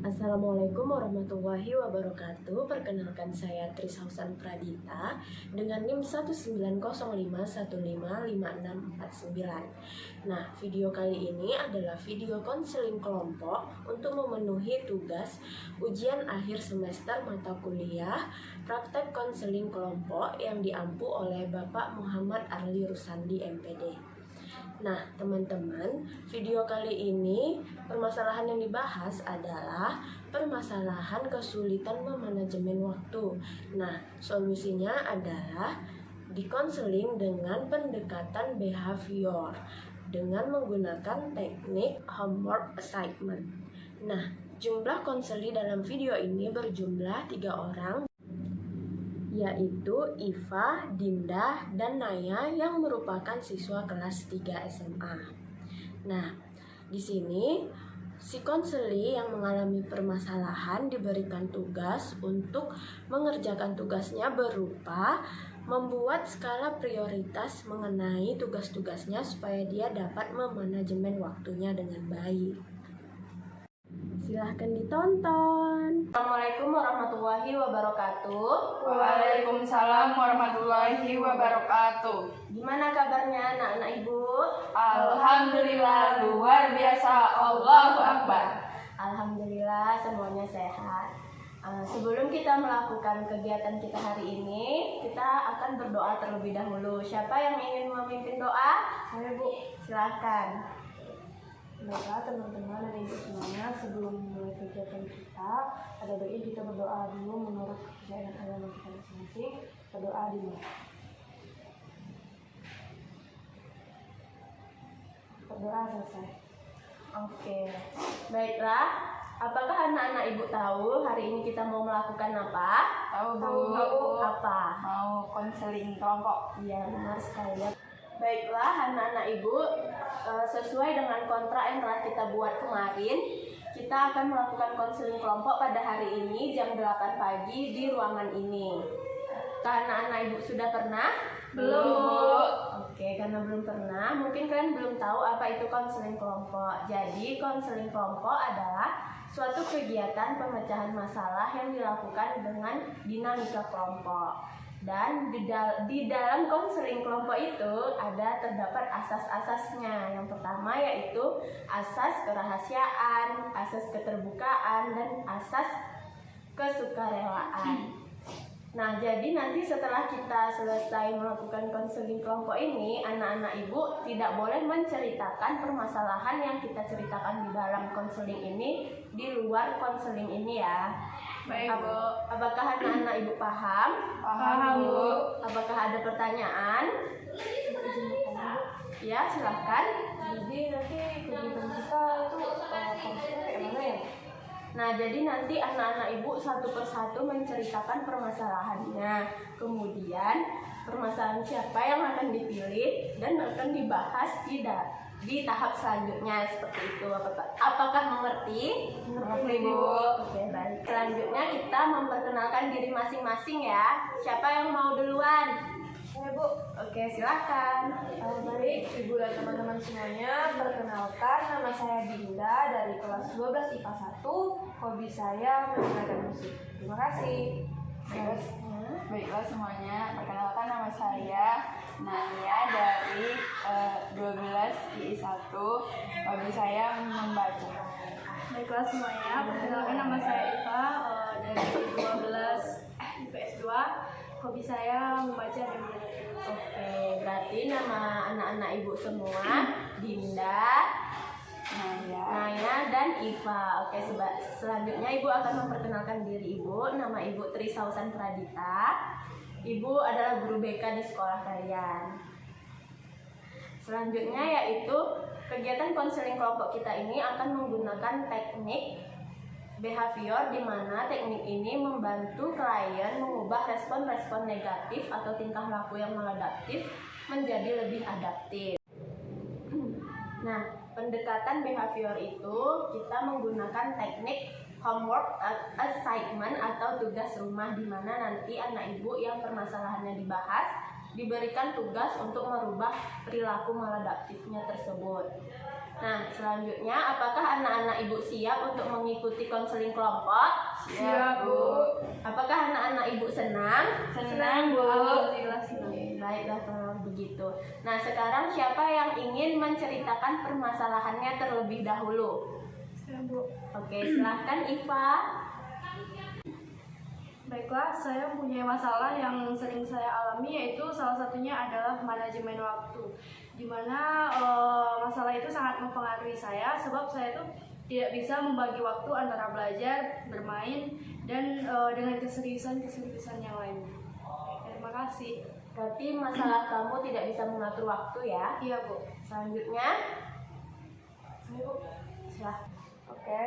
Assalamualaikum warahmatullahi wabarakatuh. Perkenalkan saya Trisausan Pradita dengan NIM 19051555649. Nah, video kali ini adalah video konseling kelompok untuk memenuhi tugas ujian akhir semester mata kuliah praktek konseling kelompok yang diampu oleh Bapak Muhammad Arli Rusandi MPD. Nah, teman-teman, video kali ini permasalahan yang dibahas adalah permasalahan kesulitan memanajemen waktu. Nah, solusinya adalah dikonseling dengan pendekatan behavior dengan menggunakan teknik homework assignment. Nah, jumlah konseli dalam video ini berjumlah 3 orang, yaitu Iva, Dinda, dan Naya yang merupakan siswa kelas 3 SMA. Nah, di sini si konseli yang mengalami permasalahan diberikan tugas untuk mengerjakan tugasnya berupa membuat skala prioritas mengenai tugas-tugasnya supaya dia dapat memanajemen waktunya dengan baik. Silahkan ditonton. Assalamualaikum warahmatullahi wabarakatuh. Waalaikumsalam warahmatullahi wabarakatuh. Gimana kabarnya anak-anak ibu? Alhamdulillah luar biasa. Allahu Akbar. Alhamdulillah semuanya sehat. Sebelum kita melakukan kegiatan kita hari ini, kita akan berdoa terlebih dahulu. Siapa yang ingin memimpin doa? Saya Bu. Silakan. Baiklah teman-teman dan ibu semuanya, sebelum memulai kegiatan kita, ada baiknya kita berdoa dulu menurut kepercayaan agama kita masing-masing. Berdoa dulu. Berdoa selesai. Oke, baiklah. Apakah anak-anak ibu tahu hari ini kita mau melakukan apa? Tahu Bu. Apa? Mau konseling kelompok. Iya, benar sekali ya. Baiklah anak-anak ibu, sesuai dengan kontrak yang telah kita buat kemarin, kita akan melakukan konseling kelompok pada hari ini jam 8 pagi di ruangan ini. Anak-anak ibu sudah pernah? Belum. Oke, karena belum pernah, mungkin kalian belum tahu apa itu konseling kelompok. Jadi konseling kelompok adalah suatu kegiatan pemecahan masalah yang dilakukan dengan dinamika kelompok. Dan di dalam konseling kelompok itu terdapat asas-asasnya. Yang pertama yaitu asas kerahasiaan, asas keterbukaan, dan asas kesukarelaan. Nah, jadi nanti setelah kita selesai melakukan konseling kelompok ini, anak-anak ibu tidak boleh menceritakan permasalahan yang kita ceritakan di dalam konseling ini di luar konseling ini ya. Baik Bu. Apakah anak-anak ibu paham? Paham Bu. Apakah ada pertanyaan? Ya, silahkan. Jadi nanti kegiatan kita itu konselnya kayak mana ya? Nah, jadi nanti anak-anak ibu satu persatu menceritakan permasalahannya. Kemudian permasalahan siapa yang akan dipilih dan akan dibahas di tahap selanjutnya seperti itu. Apakah mengerti? Mengerti Bu. Oke, baik. Selanjutnya kita memperkenalkan diri masing-masing ya. Siapa yang mau duluan? Saya Bu. Oke, silakan. Baik, Ibu dan teman-teman semuanya, perkenalkan nama saya Dinda dari kelas 12 IPA 1. Hobi saya mendengarkan musik. Terima kasih. Baiklah semuanya, perkenalkan nama saya Naya dari 12 II 1. Hobi saya membaca. Baiklah semuanya, perkenalkan nama saya Eva dari 12 IPS 2. Hobi saya membaca dan belajar. Oke, berarti nama anak-anak ibu semua Dinda, Naya, dan Iva. Oke, selanjutnya ibu akan memperkenalkan diri ibu. Nama ibu Trisausan Pradita. Ibu adalah guru BK di sekolah kalian. Selanjutnya yaitu kegiatan konseling kelompok kita ini akan menggunakan teknik behavior, di mana teknik ini membantu klien mengubah respon-respon negatif atau tingkah laku yang maladaptif menjadi lebih adaptif. Nah, pendekatan behavior itu kita menggunakan teknik homework assignment atau tugas rumah, di mana nanti anak ibu yang permasalahannya dibahas diberikan tugas untuk merubah perilaku maladaptifnya tersebut. Nah, selanjutnya, apakah anak-anak Ibu siap untuk mengikuti konseling kelompok? Siap, Bu. Apakah anak-anak Ibu senang? Senang, Bu. Alhamdulillah senang. Baiklah kalau begitu. Nah, sekarang siapa yang ingin menceritakan permasalahannya terlebih dahulu? Saya, Bu. Oke, silahkan Iva. Baiklah, saya punya masalah yang sering saya alami, yaitu salah satunya adalah manajemen waktu, di mana masalah itu sangat mempengaruhi saya, sebab saya itu tidak bisa membagi waktu antara belajar, bermain, dan dengan keseriusan yang lainnya. Terima kasih. Berarti masalah kamu tidak bisa mengatur waktu ya? Iya, Bu. Selanjutnya, Saya, Bu. silahkan. Oke,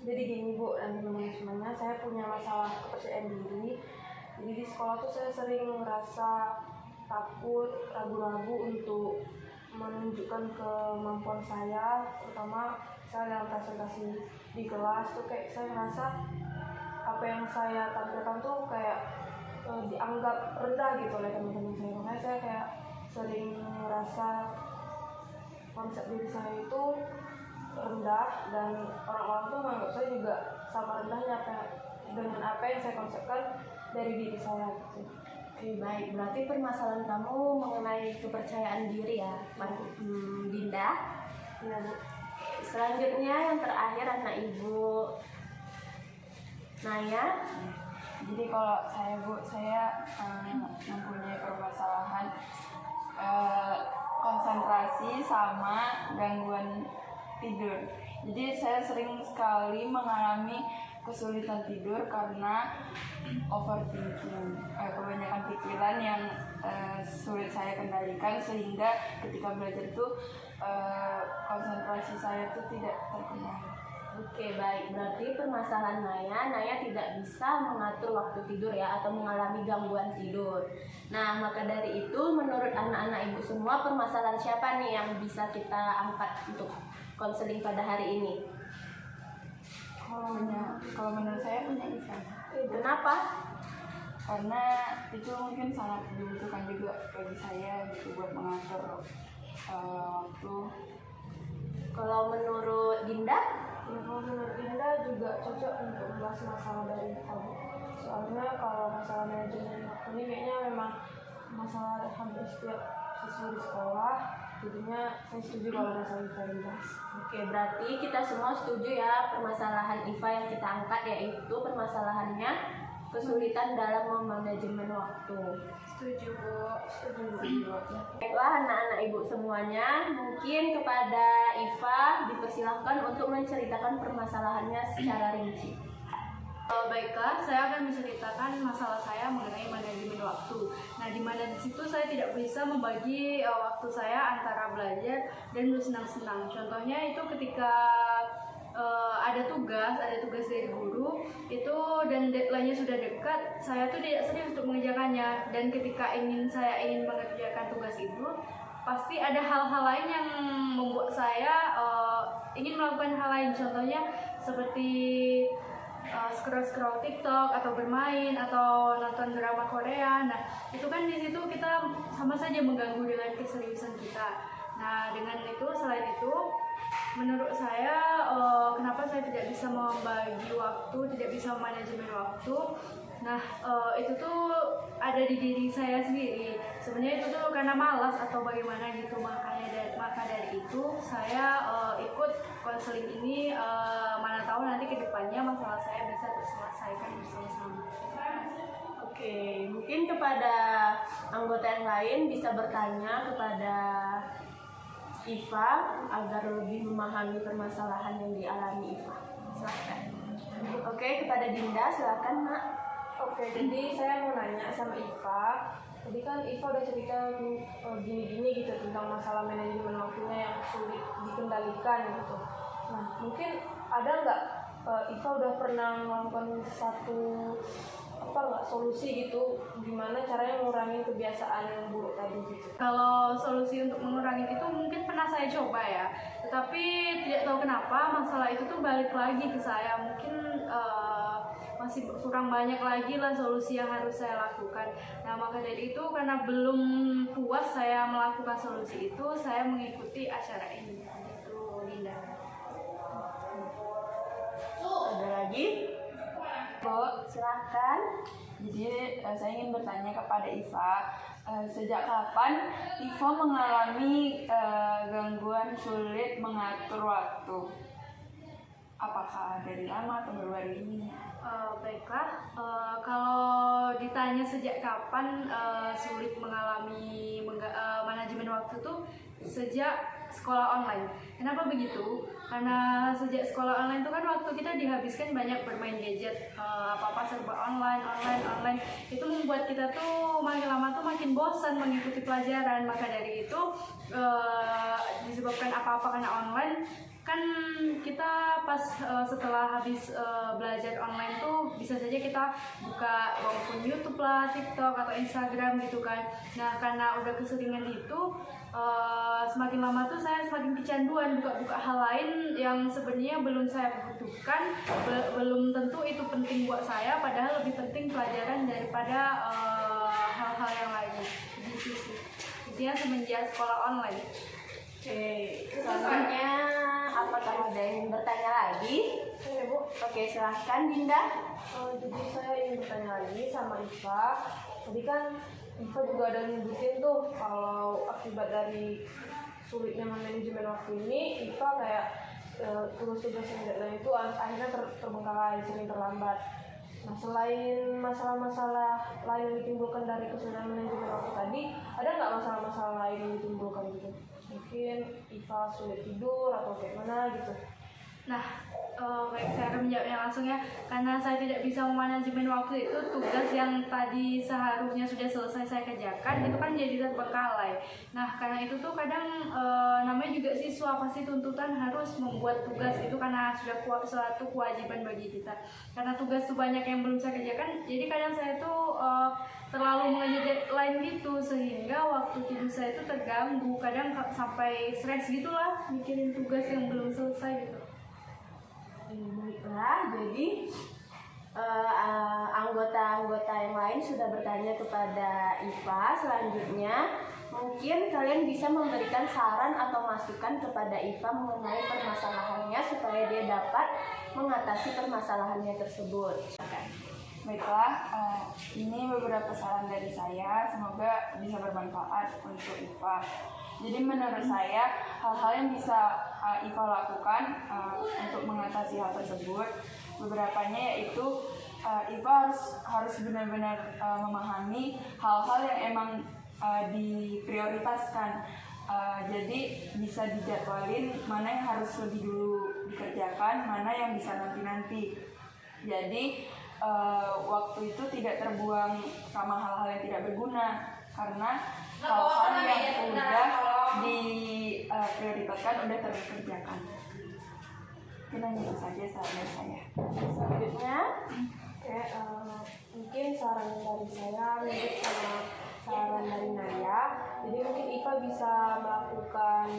jadi gini Bu dan teman-teman semuanya, saya punya masalah kepercayaan diri. Jadi di sekolah tuh saya sering merasa takut, ragu-ragu untuk menunjukkan kemampuan saya, terutama saya dalam presentasi di kelas tuh kayak saya merasa apa yang saya tampilkan tuh kayak dianggap rendah gitu oleh teman-teman saya. Makanya saya kayak sering merasa konsep diri saya itu rendah, dan orang-orang tuh menganggap saya juga sama rendahnya dengan apa yang saya konsepkan dari diri saya gitu. Oke, baik. Berarti permasalahan kamu mengenai kepercayaan diri ya, Dinda. Iya, Bu. Selanjutnya yang terakhir anak Ibu Naya. Jadi kalau saya, Bu, saya mempunyai permasalahan konsentrasi sama gangguan tidur. Jadi saya sering sekali mengalami kesulitan tidur karena overthinking, kebanyakan pikiran yang sulit saya kendalikan, sehingga ketika belajar itu konsentrasi saya itu tidak terkendali. Oke, baik. Berarti permasalahan Naya tidak bisa mengatur waktu tidur ya, atau mengalami gangguan tidur. Nah, maka dari itu menurut anak-anak Ibu semua, permasalahan siapa nih yang bisa kita angkat untuk konseling pada hari ini? Kalau menurut saya punya Iva. Kenapa? Karena itu mungkin sangat dibutuhkan juga bagi saya gitu buat mengatur waktu. Kalau menurut Dinda? Ya, kalau menurut Dinda juga cocok untuk membahas masalah dari kamu. Soalnya kalau masalah manajemen waktu ini kayaknya memang masalah hampir setiap siswa di sekolah. Jadinya saya setuju kalau masalah itu dibahas. Oke, berarti kita semua setuju ya permasalahan Iva yang kita angkat, yaitu permasalahannya kesulitan dalam memanajemen waktu. Setuju, Bu. Baiklah anak-anak Ibu semuanya, mungkin kepada Iva dipersilahkan untuk menceritakan permasalahannya secara rinci. Baiklah, saya akan menceritakan masalah saya mengenai manajemen waktu. Nah, di mana di situ saya tidak bisa membagi waktu saya antara belajar dan bersenang-senang. Contohnya itu ketika ada tugas dari guru itu dan deadline-nya sudah dekat, saya tuh tidak serius untuk mengerjakannya. Dan ketika saya ingin mengerjakan tugas itu, pasti ada hal-hal lain yang membuat saya ingin melakukan hal lain. Contohnya seperti scroll TikTok atau bermain atau nonton drama Korea. Nah, itu kan di situ kita sama saja mengganggu dengan keseriusan kita. Nah, dengan itu, selain itu, menurut saya kenapa saya tidak bisa membagi waktu, tidak bisa manajemen waktu. Nah, itu tuh ada di diri saya sendiri. Sebenarnya itu tuh karena malas atau bagaimana gitu. Maka dari itu saya ikut konseling ini, mana tahu nanti kedepannya masalah saya bisa terselesaikan bersama-sama. Oke, mungkin kepada anggota yang lain bisa bertanya kepada Iva agar lebih memahami permasalahan yang dialami Iva. Silakan. Oke, kepada Dinda silakan, Nak. Oke, jadi saya mau nanya sama Iva. Tadi kan Iva udah cerita gini-gini gitu tentang masalah manajemen waktunya yang sulit dikendalikan gitu. Nah, mungkin ada nggak Iva udah pernah melakukan satu solusi gitu, gimana caranya ngurangin kebiasaan yang buruk tadi gitu? Kalau solusi untuk mengurangi itu mungkin pernah saya coba ya, tetapi tidak tahu kenapa masalah itu tuh balik lagi ke saya. Mungkin masih kurang banyak lagi lah solusi yang harus saya lakukan. Nah maka dari itu karena belum puas saya melakukan solusi itu, saya mengikuti acara ini. Itu Linda. Ada lagi? Bu, silahkan. Jadi saya ingin bertanya kepada Iva, sejak kapan Iva mengalami gangguan sulit mengatur waktu? Apakah dari lama atau baru-baru ini? Baiklah, kalau ditanya sejak kapan sulit mengalami manajemen waktu itu sejak sekolah online. Kenapa begitu? Karena sejak sekolah online itu kan waktu kita dihabiskan banyak bermain gadget, apa-apa serba online. Itu membuat kita tuh makin lama tuh makin bosan mengikuti pelajaran. Maka dari itu disebabkan apa-apa karena online. Kan kita pas setelah habis belajar online tuh bisa saja kita buka walaupun YouTube lah, TikTok atau Instagram gitu kan. Nah karena udah keseringan itu semakin lama tuh saya semakin kecanduan buka-buka hal lain yang sebenarnya belum saya butuhkan, belum tentu itu penting buat saya, padahal lebih penting pelajaran daripada hal-hal yang lainnya. Gitu sih. Intinya semenjak sekolah online. Oke, selanjutnya apakah ada yang bertanya lagi? Oke, Bu. Oke, silahkan Dinda. Jadi saya ingin bertanya lagi sama Iva. Tadi kan Iva juga ada nyebutin tuh kalau akibat dari sulitnya manajemen waktu ini, Iva kayak tugas-tugas yang deadline itu akhirnya terbengkalai, sering terlambat. Nah, selain masalah-masalah lain yang ditimbulkan dari kesulitan manajemen waktu tadi, ada nggak masalah-masalah lain yang ditimbulkan gitu? Mungkin Iva sulit tidur atau kayak mana gitu. Nah, baik, saya akan menjawabnya langsung ya. Karena saya tidak bisa memanajemen waktu itu, tugas yang tadi seharusnya sudah selesai saya kerjakan itu kan jadi terbengkalai. Nah, karena itu tuh kadang namanya juga siswa pasti tuntutan harus membuat tugas itu karena sudah suatu kewajiban bagi kita. Karena tugas tuh banyak yang belum saya kerjakan, jadi kadang saya tuh terlalu mengejar deadline gitu sehingga waktu tidur saya itu terganggu. Kadang sampai stres gitulah mikirin tugas yang belum selesai gitu. Baiklah, jadi anggota-anggota yang lain sudah bertanya kepada Iva. Selanjutnya, mungkin kalian bisa memberikan saran atau masukan kepada Iva mengenai permasalahannya supaya dia dapat mengatasi permasalahannya tersebut. Baiklah, ini beberapa saran dari saya, semoga bisa bermanfaat untuk Iva. Jadi menurut saya, hal-hal yang bisa Iva lakukan untuk mengatasi hal tersebut, beberapanya yaitu Iva harus benar-benar memahami hal-hal yang emang diprioritaskan. Jadi bisa dijadwalin mana yang harus lebih dulu dikerjakan, mana yang bisa nanti-nanti. Jadi waktu itu tidak terbuang sama hal-hal yang tidak berguna, karena hal-hal yang udah diprioritaskan udah terkerjakan. Mungkin itu saja saran dari saya. Selanjutnya, Mungkin saran dari saya mirip sama saran dari Naya. Jadi mungkin Iva bisa melakukan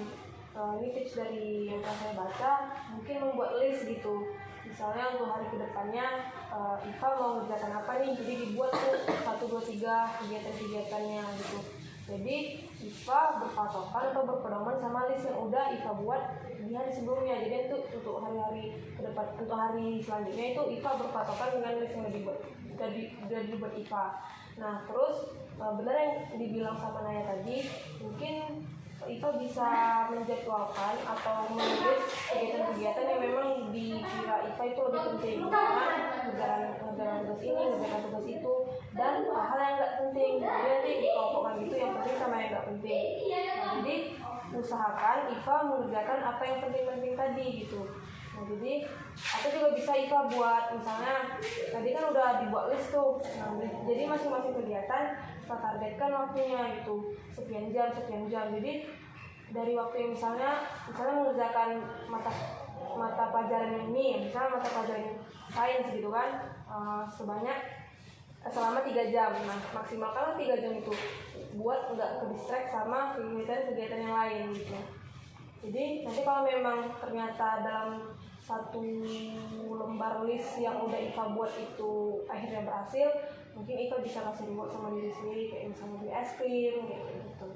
ini tips dari yang telah saya baca, mungkin membuat list gitu. Misalnya untuk hari kedepannya Iva mau mengerjakan apa nih, jadi dibuat tuh 1, 2, 3 kegiatan-kegiatannya gitu. Jadi Iva berpatokan atau berpedoman sama list yang udah Iva buat di hari sebelumnya. Jadi itu untuk hari-hari ke depan, untuk hari selanjutnya itu Iva berpatokan dengan list yang udah dibuat Iva. Nah terus benar yang dibilang sama Naya tadi, mungkin Iva bisa menjadwalkan atau menulis kegiatan-kegiatan yang memang dikira Iva itu lebih penting, karena ngerjakan tugas ini, ngerjakan tugas itu, dan hal yang nggak penting. Jadi nanti dikelompokkan gitu, yang penting sama yang nggak penting. Nah, jadi usahakan Iva mengerjakan apa yang penting-penting tadi gitu. Nah jadi atau juga bisa Iva buat, misalnya tadi kan udah dibuat list tuh. Nah, jadi masing-masing kegiatan kita targetkan waktunya itu sekian jam. Jadi dari waktu yang misalnya mengerjakan mata pelajaran ini, misalnya mata pelajaran sains gitu kan, selama 3 jam. Nah maksimalkan 3 jam itu buat nggak ke distract sama kegiatan-kegiatan yang lain gitu. Jadi nanti kalau memang ternyata dalam satu lembar list yang udah IFA buat itu akhirnya berhasil, mungkin IFA bisa kasih reward sama diri sendiri, kayak misalnya beli es krim kayak gitu.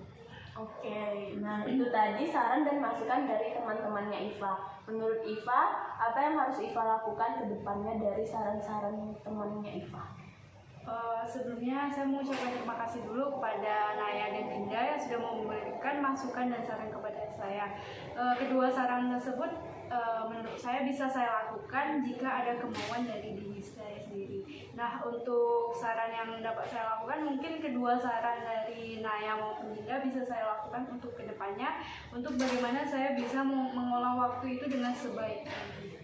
Oke, nah itu tadi saran dan masukan dari teman-temannya Iva. Menurut Iva, apa yang harus Iva lakukan ke depannya dari saran-saran temannya Iva? Sebelumnya saya mau ucapkan terima kasih dulu kepada Naya dan Dinda yang sudah memberikan masukan dan saran kepada saya. Kedua saran tersebut menurut saya bisa saya lakukan jika ada kemauan dari diri saya sendiri. Nah, untuk saran yang dapat saya lakukan, mungkin kedua saran dari Naya maupun Dinda bisa saya lakukan untuk kedepannya, untuk bagaimana saya bisa mengolah waktu itu dengan sebaik mungkin.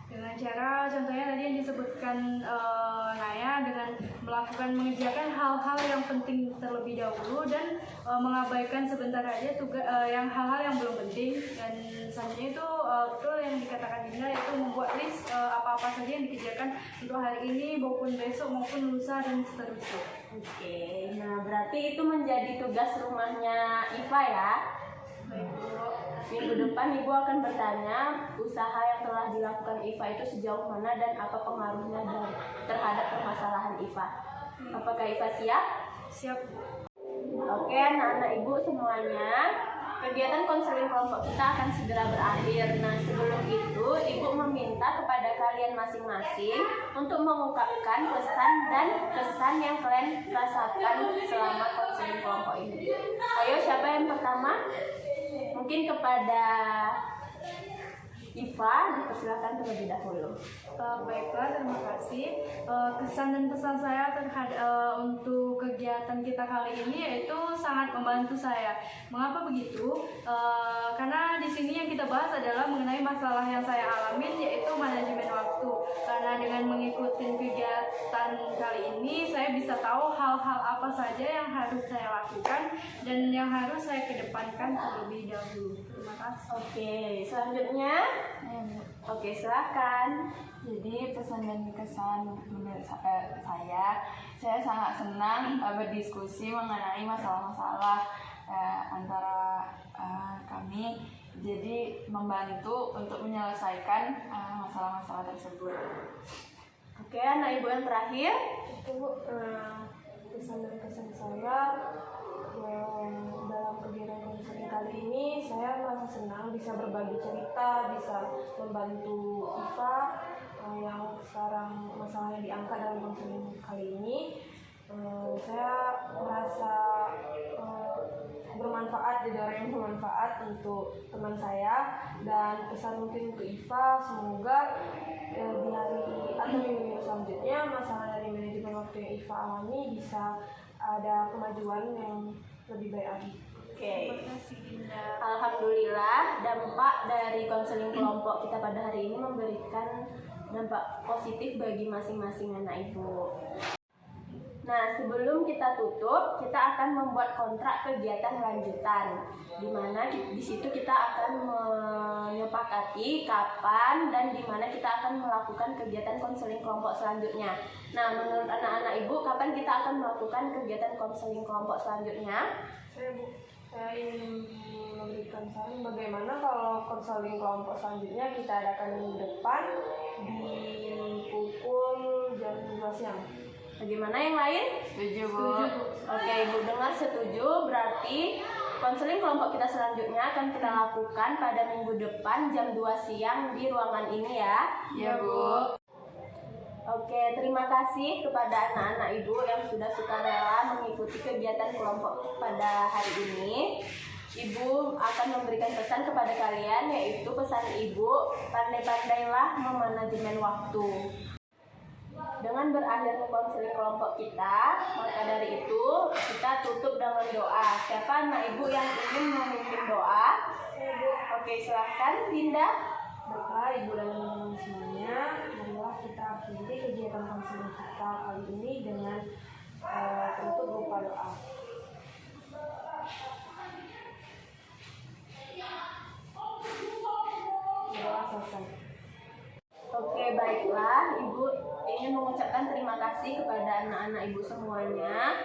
Dengan cara contohnya tadi yang disebutkan Naya, dengan melakukan mengerjakan hal-hal yang penting terlebih dahulu dan mengabaikan sebentar aja tugas yang hal-hal yang belum penting. Dan selanjutnya itu betul yang dikatakan Dinda, yaitu membuat list apa-apa saja yang dikerjakan untuk hari ini maupun besok maupun lusa dan seterusnya. Oke, nah berarti itu menjadi tugas rumahnya Iva ya. Baik, Bu. Minggu depan Ibu akan bertanya usaha yang telah dilakukan Iva itu sejauh mana dan apa pengaruhnya terhadap permasalahan Iva. Apakah Iva siap? Siap. Oke, anak-anak Ibu semuanya, kegiatan konseling kelompok kita akan segera berakhir. Nah, sebelum itu Ibu meminta kepada kalian masing-masing untuk mengungkapkan pesan dan kesan yang kalian rasakan selama konseling kelompok ini. Ayo, siapa yang pertama? Mungkin kepada Iva, dipersilakan terlebih dahulu. Baiklah, terima kasih. Kesan dan pesan saya terhadap untuk kegiatan kita kali ini yaitu sangat membantu saya. Mengapa begitu? Karena di sini yang kita bahas adalah mengenai masalah yang saya alamin, yaitu manajemen waktu. Karena dengan mengikuti kegiatan kali ini, saya bisa tahu hal-hal apa saja yang harus saya lakukan dan yang harus saya kedepankan terlebih dahulu. Terima kasih. Oke, selanjutnya. Oke, silakan. Jadi pesan dan kesan menurut saya sangat senang berdiskusi mengenai masalah-masalah antara kami. Jadi membantu untuk menyelesaikan masalah-masalah tersebut. Oke, anak Ibu yang terakhir. Itu pesan dan kesan saya dalam kegiatan konseling kali ini, saya merasa senang bisa berbagi cerita, bisa membantu Iva yang sekarang masalahnya diangkat dalam konseling kali ini. Saya merasa bermanfaat, jadi orang yang bermanfaat untuk teman saya. Dan pesan mungkin untuk Iva, semoga di hari atau minggu selanjutnya masalah dari manajemen waktu yang Iva alami bisa ada kemajuan yang lebih baik lagi. Oke. Terima kasih, Dinda. Alhamdulillah, dampak dari konseling kelompok kita pada hari ini memberikan dampak positif bagi masing-masing anak Ibu. Nah, sebelum kita tutup, kita akan membuat kontrak kegiatan lanjutan, di mana di situ kita akan menyepakati kapan dan di mana kita akan melakukan kegiatan konseling kelompok selanjutnya. Nah, menurut anak-anak Ibu, kapan kita akan melakukan kegiatan konseling kelompok selanjutnya? Saya ingin memberikan saran bagaimana kalau konseling kelompok selanjutnya kita adakan minggu depan di pukul jam 2 siang. Bagaimana yang lain? Setuju, Bu. Oke, Ibu dengar setuju, berarti konseling kelompok kita selanjutnya akan kita lakukan pada minggu depan jam 2 siang di ruangan ini ya. Iya, Bu. Oke, terima kasih kepada anak-anak Ibu yang sudah sukarela mengikuti kegiatan kelompok pada hari ini. Ibu akan memberikan pesan kepada kalian, yaitu pesan Ibu, pandai-pandailah memanajemen waktu. Dengan berakhirnya konseling kelompok kita, maka dari itu kita tutup dengan doa. Siapa anak Ibu yang ingin memimpin doa? Oke, silahkan Dinda. Baiklah, Ibu dan teman-teman semuanya, marilah kita akhiri kegiatan konseling kita kali ini dengan tertutup berupa doa. Doa selesai. Oke, baiklah. Ibu ingin mengucapkan terima kasih kepada anak-anak Ibu semuanya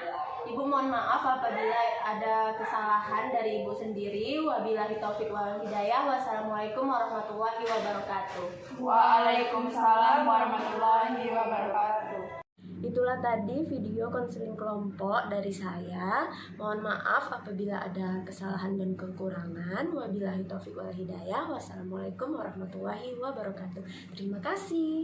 Ibu mohon maaf apabila ada kesalahan dari Ibu sendiri. Wabillahi taufik wal hidayah. Wassalamualaikum warahmatullahi wabarakatuh. Waalaikumsalam warahmatullahi wabarakatuh. Itulah tadi video konseling kelompok dari saya. Mohon maaf apabila ada kesalahan dan kekurangan. Wabillahi taufik wal hidayah. Wassalamualaikum warahmatullahi wabarakatuh. Terima kasih.